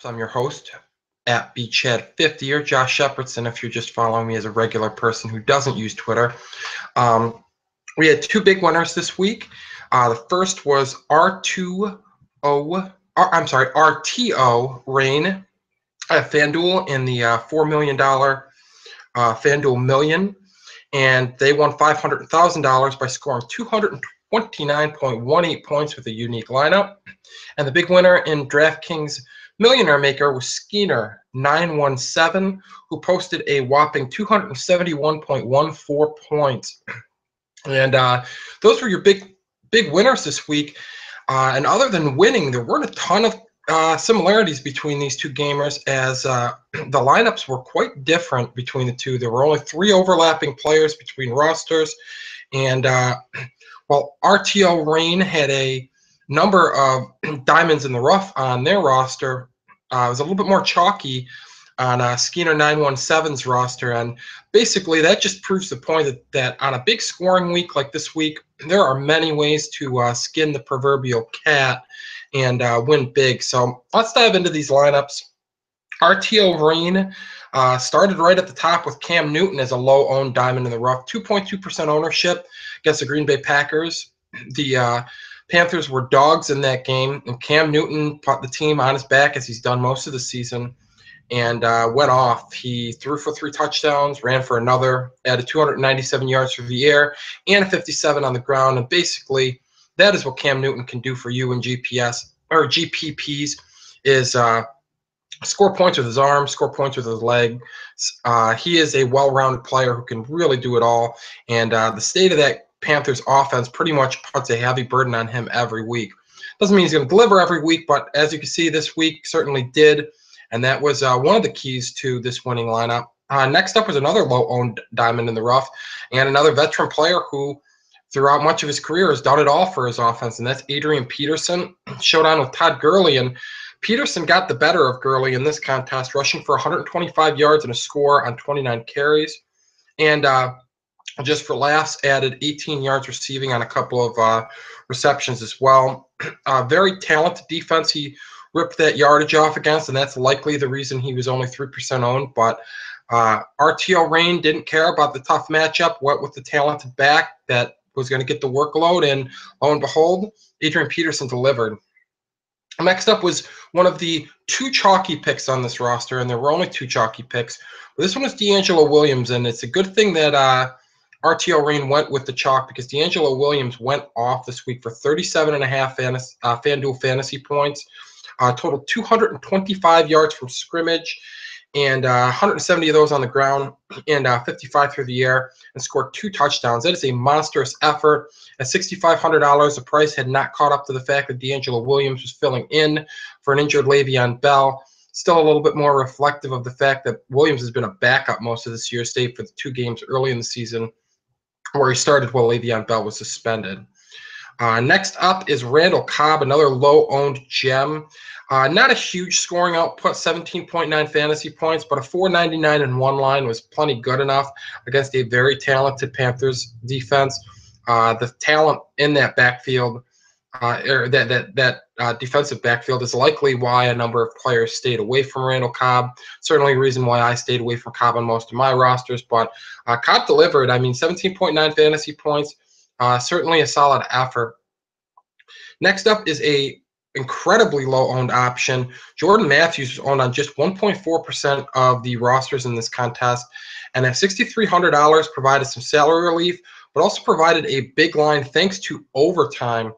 I'm your host at Beachhead50 or Josh Shepherdson if you're just following me as a regular person who doesn't use Twitter. We had two big winners this week. The first was RTO Rain at FanDuel in the $4 million FanDuel Million, and they won $500,000 by scoring 229.18 points with a unique lineup. And the big winner in DraftKings Millionaire Maker was Skeener917, who posted a whopping 271.14 points. And those were your big winners this week. And other than winning, there weren't a ton of similarities between these two gamers, as the lineups were quite different between the two. There were only 3 overlapping players between rosters. And while RTO Rain had a number of diamonds in the rough on their roster, it was a little bit more chalky on Skeener917's roster. And basically that just proves the point that on a big scoring week like this week, there are many ways to skin the proverbial cat and win big. So let's dive into these lineups. RTO Rain started right at the top with Cam Newton as a low-owned diamond in the rough, 2.2% ownership against the Green Bay Packers. The Panthers were dogs in that game, and Cam Newton put the team on his back as he's done most of the season, and went off. He threw for 3 touchdowns, ran for another, added 297 yards through the air, and a 57 on the ground. And basically, that is what Cam Newton can do for you in GPPs, is score points with his arm, score points with his leg. He is a well-rounded player who can really do it all. And the state of that Panthers offense pretty much puts a heavy burden on him every week. Doesn't mean he's going to deliver every week, but as you can see, this week certainly did. And that was one of the keys to this winning lineup. Next up was another low-owned diamond in the rough, and another veteran player who, throughout much of his career, has done it all for his offense, and that's Adrian Peterson. Showdown with Todd Gurley, and Peterson got the better of Gurley in this contest, rushing for 125 yards and a score on 29 carries. And just for laughs, added 18 yards receiving on a couple of receptions as well. Very talented defense he ripped that yardage off against, and that's likely the reason he was only 3% owned. But RTO Rain didn't care about the tough matchup, went with the talented back that was going to get the workload, and lo and behold, Adrian Peterson delivered. Next up was one of the 2 chalky picks on this roster, and there were only 2 chalky picks. But this one was DeAngelo Williams, and it's a good thing that RTO Rain went with the chalk, because DeAngelo Williams went off this week for 37.5 FanDuel fantasy points, totaled 225 yards from scrimmage, and 170 of those on the ground, and 55 through the air, and scored 2 touchdowns. That is a monstrous effort. At $6,500, the price had not caught up to the fact that DeAngelo Williams was filling in for an injured Le'Veon Bell. Still a little bit more reflective of the fact that Williams has been a backup most of this year, save for the 2 games early in the season where he started while Le'Veon Bell was suspended. Next up is Randall Cobb, another low-owned gem. Not a huge scoring output, 17.9 fantasy points, but a 499 in one line was plenty good enough against a very talented Panthers defense. The talent in that backfield, or that defensive backfield, is likely why a number of players stayed away from Randall Cobb. Certainly a reason why I stayed away from Cobb on most of my rosters, but Cobb delivered. I mean, 17.9 fantasy points, certainly a solid effort. Next up is a incredibly low-owned option. Jordan Matthews was owned on just 1.4% of the rosters in this contest, and at $6,300 provided some salary relief, but also provided a big line thanks to overtime.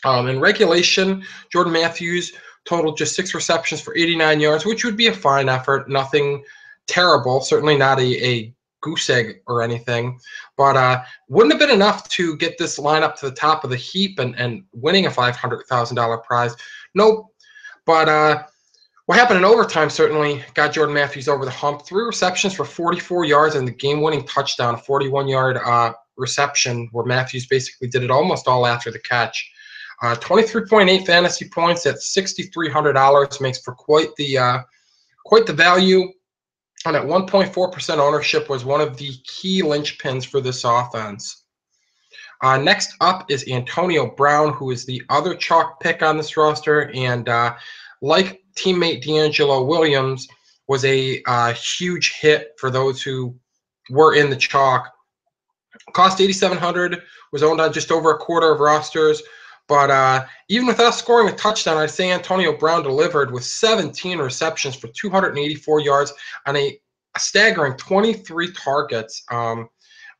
In regulation, Jordan Matthews totaled just 6 receptions for 89 yards, which would be a fine effort. Nothing terrible, certainly not a goose egg or anything, but wouldn't have been enough to get this lineup to the top of the heap and winning a $500,000 prize. Nope. But what happened in overtime certainly got Jordan Matthews over the hump. 3 receptions for 44 yards and the game-winning touchdown, a 41-yard reception where Matthews basically did it almost all after the catch. 23.8 fantasy points at $6,300 makes for quite the value. And at 1.4% ownership was one of the key linchpins for this offense. Next up is Antonio Brown, who is the other chalk pick on this roster. And like teammate DeAngelo Williams was a huge hit for those who were in the chalk. Cost 8,700, was owned on just over a quarter of rosters. But even without scoring a touchdown, I'd say Antonio Brown delivered with 17 receptions for 284 yards on a staggering 23 targets.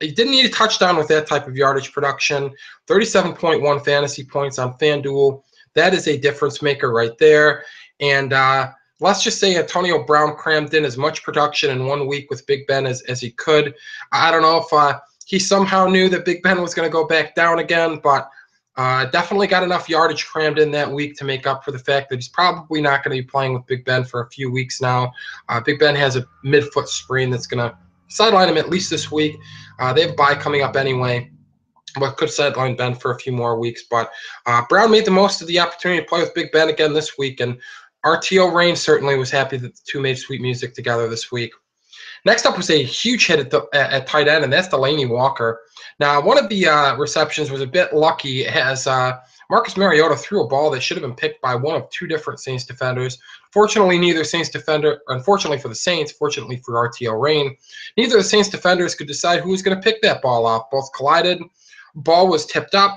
He didn't need a touchdown with that type of yardage production. 37.1 fantasy points on FanDuel. That is a difference maker right there. And let's just say Antonio Brown crammed in as much production in 1 week with Big Ben as he could. I don't know if he somehow knew that Big Ben was going to go back down again, but definitely got enough yardage crammed in that week to make up for the fact that he's probably not going to be playing with Big Ben for a few weeks now. Big Ben has a midfoot sprain that's going to sideline him at least this week. They have a bye coming up anyway, but could sideline Ben for a few more weeks. But Brown made the most of the opportunity to play with Big Ben again this week, and RTO Rain certainly was happy that the two made sweet music together this week. Next up was a huge hit at tight end, and that's Delanie Walker. Now, one of the receptions was a bit lucky as Marcus Mariota threw a ball that should have been picked by one of two different Saints defenders. Fortunately, neither Saints defender, unfortunately for the Saints, fortunately for RTO Rain, neither of the Saints defenders could decide who was going to pick that ball off. Both collided. Ball was tipped up.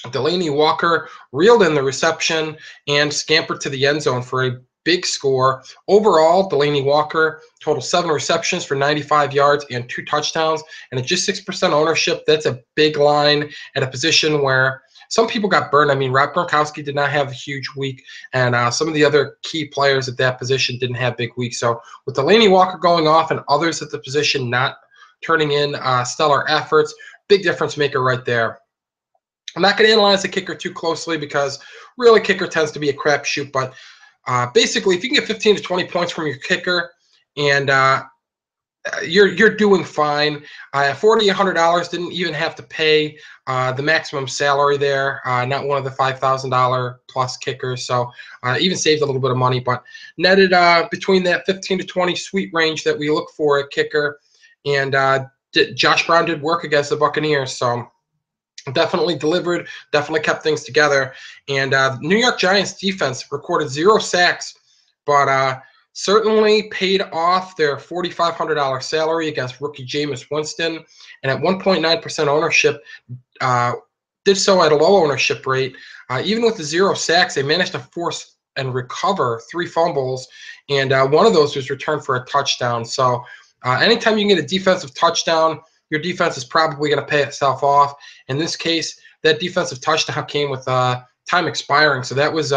Delanie Walker reeled in the reception and scampered to the end zone for a big score. Overall, Delanie Walker total 7 receptions for 95 yards and 2 touchdowns, and at just 6% ownership, that's a big line at a position where some people got burned. I mean, Rob Gronkowski did not have a huge week, and some of the other key players at that position didn't have big weeks. So with Delanie Walker going off and others at the position not turning in stellar efforts, big difference maker right there. I'm not going to analyze the kicker too closely because really kicker tends to be a crapshoot, but basically, if you can get 15 to 20 points from your kicker, and you're doing fine. $4,100 didn't even have to pay the maximum salary there. Not one of the $5,000 plus kickers, so even saved a little bit of money. But netted between that 15 to 20 sweet range that we look for at kicker, and Josh Brown did work against the Buccaneers, so. Definitely delivered, definitely kept things together. And New York Giants defense recorded 0 sacks, but certainly paid off their $4,500 salary against rookie Jameis Winston. And at 1.9% ownership, did so at a low ownership rate. Even with the 0 sacks, they managed to force and recover 3 fumbles, and one of those was returned for a touchdown. So anytime you can get a defensive touchdown, your defense is probably going to pay itself off. In this case, that defensive touchdown came with time expiring, so that was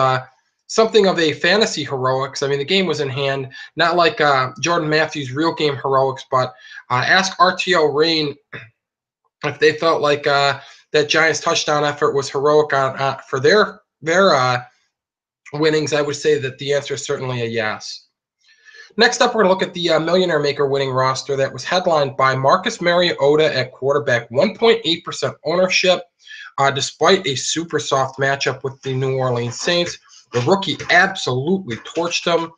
something of a fantasy heroics. I mean, the game was in hand, not like Jordan Matthews' real game heroics, but ask RTO Rain if they felt like that Giants touchdown effort was heroic for their winnings. I would say that the answer is certainly a yes. Next up, we're going to look at the Millionaire Maker winning roster that was headlined by Marcus Mariota at quarterback, 1.8% ownership, despite a super soft matchup with the New Orleans Saints. The rookie absolutely torched him.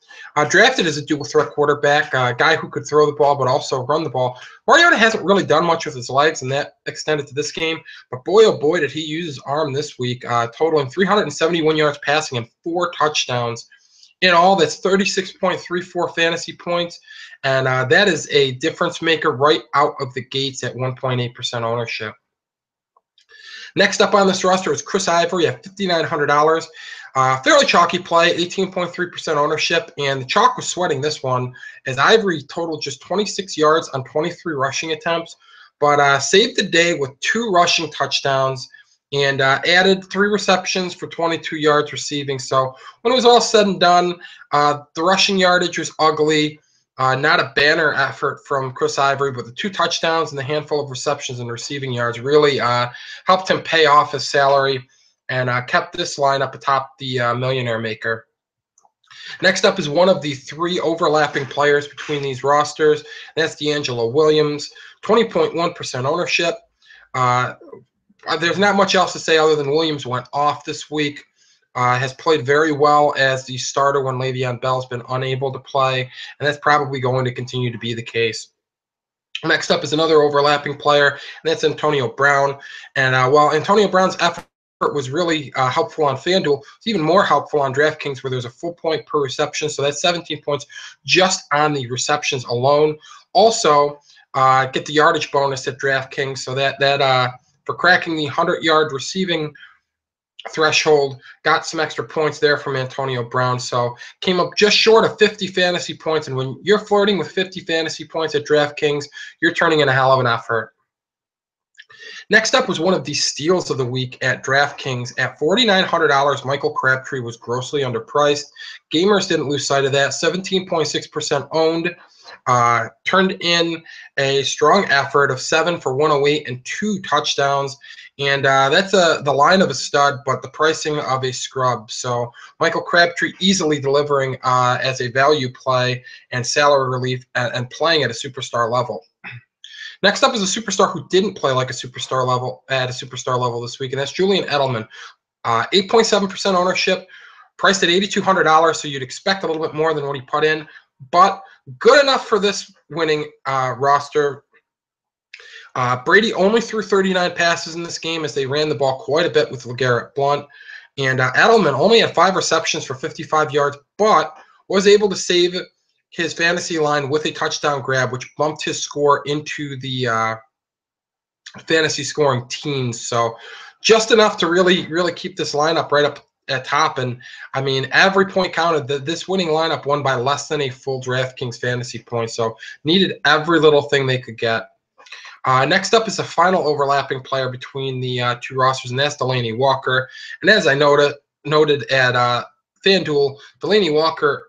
Drafted as a dual threat quarterback, a guy who could throw the ball but also run the ball. Mariota hasn't really done much with his legs, and that extended to this game. But boy, oh boy, did he use his arm this week, totaling 371 yards passing and 4 touchdowns. In all, that's 36.34 fantasy points, and that is a difference maker right out of the gates at 1.8% ownership. Next up on this roster is Chris Ivory at $5,900. Fairly chalky play, 18.3% ownership, and the chalk was sweating this one as Ivory totaled just 26 yards on 23 rushing attempts, but saved the day with 2 rushing touchdowns and added 3 receptions for 22 yards receiving. So when it was all said and done, the rushing yardage was ugly. Not a banner effort from Chris Ivory, but the 2 touchdowns and the handful of receptions and receiving yards really helped him pay off his salary and kept this lineup atop the Millionaire Maker. Next up is one of the 3 overlapping players between these rosters. That's DeAngelo Williams, 20.1% ownership. There's not much else to say other than Williams went off this week. Has played very well as the starter when Le'Veon Bell's been unable to play, and that's probably going to continue to be the case. Next up is another overlapping player, and that's Antonio Brown. And while Antonio Brown's effort was really helpful on FanDuel. It's even more helpful on DraftKings, where there's a full point per reception. So that's 17 points just on the receptions alone. Also, get the yardage bonus at DraftKings. So that for cracking the 100-yard receiving threshold, got some extra points there from Antonio Brown. So came up just short of 50 fantasy points. And when you're flirting with 50 fantasy points at DraftKings, you're turning in a hell of an effort. Next up was one of the steals of the week at DraftKings. At $4,900, Michael Crabtree was grossly underpriced. Gamers didn't lose sight of that. 17.6% owned. Turned in a strong effort of 7 for 108 and 2 touchdowns. And that's the line of a stud, but the pricing of a scrub. So Michael Crabtree easily delivering as a value play and salary relief and playing at a superstar level. Next up is a superstar who didn't play like a superstar level this week, and that's Julian Edelman. 8.7% ownership, priced at $8,200, so you'd expect a little bit more than what he put in, but good enough for this winning roster. Brady only threw 39 passes in this game as they ran the ball quite a bit with LeGarrette Blount, and Edelman only had 5 receptions for 55 yards, but was able to save his fantasy line with a touchdown grab, which bumped his score into the fantasy scoring teens. So just enough to really keep this lineup right up at top. And I mean, every point counted. This winning lineup won by less than a full DraftKings fantasy point. So needed every little thing they could get. Next up is the final overlapping player between the two rosters, and that's Delanie Walker. And as I noted at FanDuel, Delanie Walker,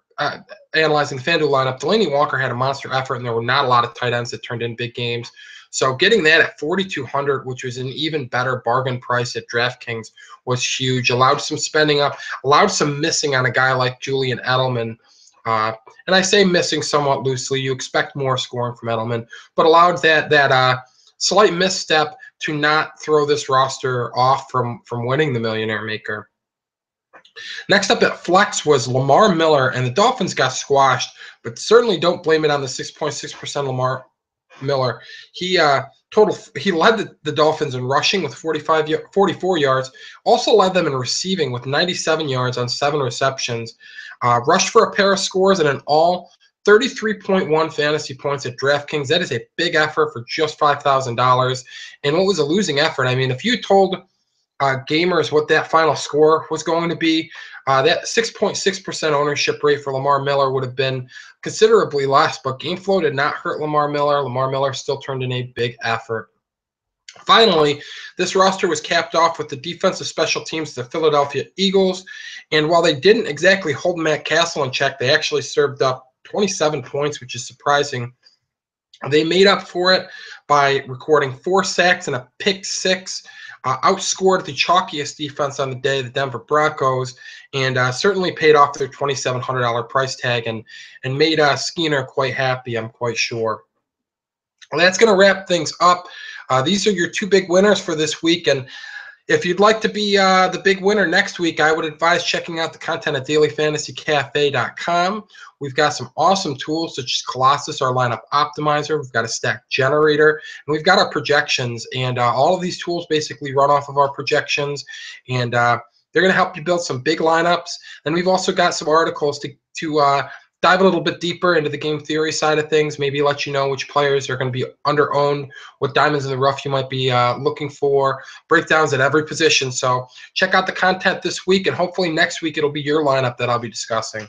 analyzing the FanDuel lineup, Delanie Walker had a monster effort, and there were not a lot of tight ends that turned in big games. So getting that at $4,200, which was an even better bargain price at DraftKings, was huge. Allowed some spending up, allowed some missing on a guy like Julian Edelman. And I say missing somewhat loosely. You expect more scoring from Edelman, but allowed that slight misstep to not throw this roster off from winning the Millionaire Maker. Next up at flex was Lamar Miller, and the Dolphins got squashed, but certainly don't blame it on the 6.6% Lamar Miller. He led the Dolphins in rushing with 44 yards, also led them in receiving with 97 yards on 7 receptions, rushed for a pair of scores and an all 33.1 fantasy points at DraftKings. That is a big effort for just $5,000. And what was a losing effort? I mean, if you told gamers what that final score was going to be, that 6.6% ownership rate for Lamar Miller would have been considerably less, but GameFlow did not hurt Lamar Miller. Lamar Miller still turned in a big effort. Finally, this roster was capped off with the defensive special teams, the Philadelphia Eagles. And while they didn't exactly hold Matt Castle in check, they actually served up 27 points, which is surprising. They made up for it by recording 4 sacks and a pick 6. Outscored the chalkiest defense on the day, the Denver Broncos, and certainly paid off their $2,700 price tag and made Skinner quite happy, I'm quite sure. Well, that's going to wrap things up. These are your 2 big winners for this week, and if you'd like to be the big winner next week, I would advise checking out the content at dailyfantasycafe.com. We've got some awesome tools such as Colossus, our lineup optimizer. We've got a stack generator, and we've got our projections. And all of these tools basically run off of our projections, and they're going to help you build some big lineups. And we've also got some articles to dive a little bit deeper into the game theory side of things, maybe let you know which players are going to be under-owned, what diamonds in the rough you might be looking for, breakdowns at every position. So check out the content this week, and hopefully next week it'll be your lineup that I'll be discussing.